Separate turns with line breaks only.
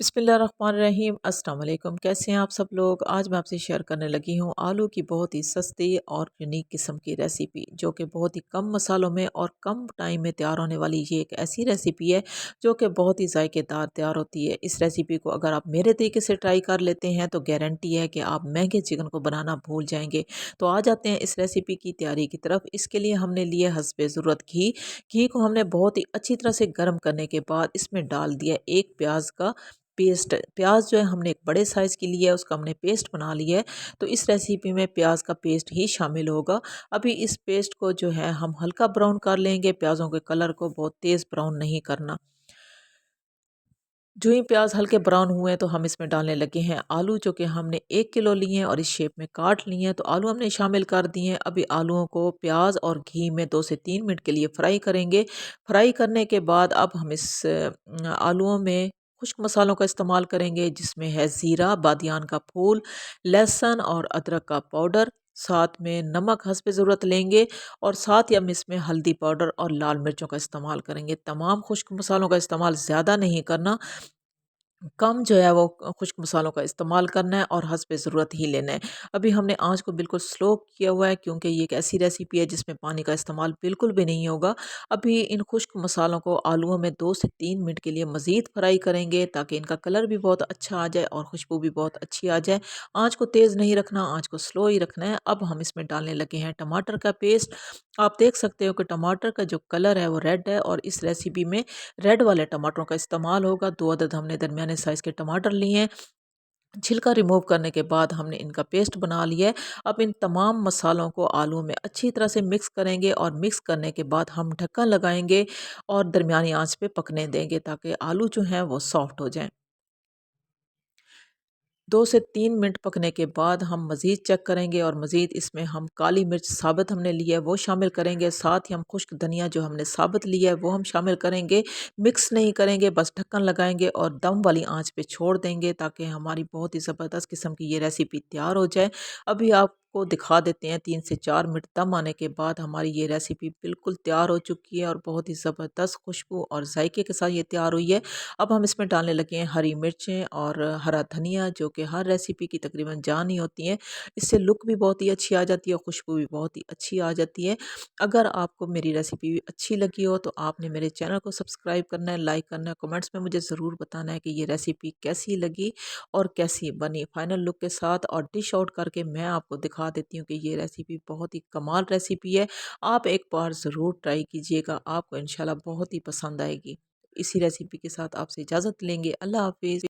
बिस्मिल्लाहिर्रहमानिर्रहीम अस्सलाम वालेकुम। कैसे हैं आप सब लोग। आज मैं आपसे शेयर करने लगी हूँ आलू की बहुत ही सस्ती और यूनिक किस्म की रेसिपी, जो कि बहुत ही कम मसालों में और कम टाइम में तैयार होने वाली ये एक ऐसी रेसिपी है जो कि बहुत ही जायकेदार तैयार होती है। इस रेसिपी को अगर आप मेरे तरीके से ट्राई कर लेते हैं तो गारंटी है कि आप महंगे चिकन को बनाना भूल जाएंगे। तो आ जाते हैं इस रेसिपी की तैयारी की तरफ। इसके लिए हमने लिए हस्बे ज़रूरत घी। घी को हमने बहुत ही अच्छी तरह से गर्म करने के बाद इसमें डाल दिया एक प्याज का पेस्ट। प्याज जो है हमने एक बड़े साइज़ की लिया है, उसका हमने पेस्ट बना लिया है। तो इस रेसिपी में प्याज का पेस्ट ही शामिल होगा। अभी इस पेस्ट को जो है हम हल्का ब्राउन कर लेंगे, प्याज़ों के कलर को बहुत तेज़ ब्राउन नहीं करना। जो ही प्याज हल्के ब्राउन हुए हैं तो हम इसमें डालने लगे हैं आलू, जो कि हमने 1 किलो लिए हैं और इस शेप में काट लिए हैं। तो आलू हमने शामिल कर दिए हैं। अभी आलूओं को प्याज और घी में 2 से 3 मिनट के लिए फ्राई करेंगे। फ्राई करने के बाद अब हम इस आलूओं में खुश्क मसालों का इस्तेमाल करेंगे, जिसमें है ज़ीरा, बादियान का फूल, लहसुन और अदरक का पाउडर। साथ में नमक हस्ब ज़रूरत लेंगे और साथ ही हम इसमें हल्दी पाउडर और लाल मिर्चों का इस्तेमाल करेंगे। तमाम खुश्क मसालों का इस्तेमाल ज़्यादा नहीं करना, कम जो है वो खुश्क मसालों का इस्तेमाल करना है और हस्बे ज़रूरत ही लेना है। अभी हमने आँच को बिल्कुल स्लो किया हुआ है, क्योंकि ये एक ऐसी रेसिपी है जिसमें पानी का इस्तेमाल बिल्कुल भी नहीं होगा। अभी इन खुश्क मसालों को आलूओं में 2 से 3 मिनट के लिए मज़ीद फ्राई करेंगे, ताकि इनका कलर भी बहुत अच्छा आ जाए और खुशबू भी बहुत अच्छी आ जाए। आँच को तेज़ नहीं रखना, आँच को स्लो ही रखना है। अब हम इसमें डालने लगे हैं टमाटर का पेस्ट। आप देख सकते हो कि टमाटर का जो कलर है वो रेड है और इस रेसिपी में रेड वाले टमाटरों का इस्तेमाल होगा। 2 अदद हमने दरमियाने साइज़ के टमाटर लिए हैं। छिलका रिमूव करने के बाद हमने इनका पेस्ट बना लिया है। अब इन तमाम मसालों को आलू में अच्छी तरह से मिक्स करेंगे और मिक्स करने के बाद हम ढक्कन लगाएँगे और दरमियानी आँच पे पकने देंगे, ताकि आलू जो हैं वो सॉफ्ट हो जाएँ। 2 से 3 मिनट पकने के बाद हम मज़ीद चेक करेंगे और मज़ीद इसमें हम काली मिर्च साबित हमने लिया है वो शामिल करेंगे। साथ ही हम खुश्क धनिया जो हमने साबित लिया है वो हम शामिल करेंगे। मिक्स नहीं करेंगे, बस ढक्कन लगाएँगे और दम वाली आँच पे छोड़ देंगे, ताकि हमारी बहुत ही ज़बरदस्त किस्म की ये रेसिपी तैयार हो जाए। अभी आपको दिखा देते हैं 3 से 4 मिनट दम आने के बाद हमारी ये रेसिपी बिल्कुल तैयार हो चुकी है और बहुत ही ज़बरदस्त खुशबू और जायके के साथ ये तैयार हुई है। अब हम इसमें डालने लगे हैं हरी मिर्चें और हरा धनिया, जो कि हर रेसिपी की तकरीबन जान ही होती हैं। इससे लुक भी बहुत ही अच्छी आ जाती है और खुशबू भी बहुत ही अच्छी आ जाती है। अगर आपको मेरी रेसिपी अच्छी लगी हो तो आपने मेरे चैनल को सब्सक्राइब करना है, लाइक करना है, कमेंट्स में मुझे ज़रूर बताना है कि ये रेसिपी कैसी लगी और कैसी बनी फाइनल लुक के साथ। और डिश आउट करके मैं आपको दिखा देती हूँ कि ये रेसिपी बहुत ही कमाल रेसिपी है। आप एक बार ज़रूर ट्राई कीजिएगा, आपको इंशाल्लाह बहुत ही पसंद आएगी। इसी रेसिपी के साथ आपसे इजाज़त लेंगे। अल्लाह हाफ़िज़।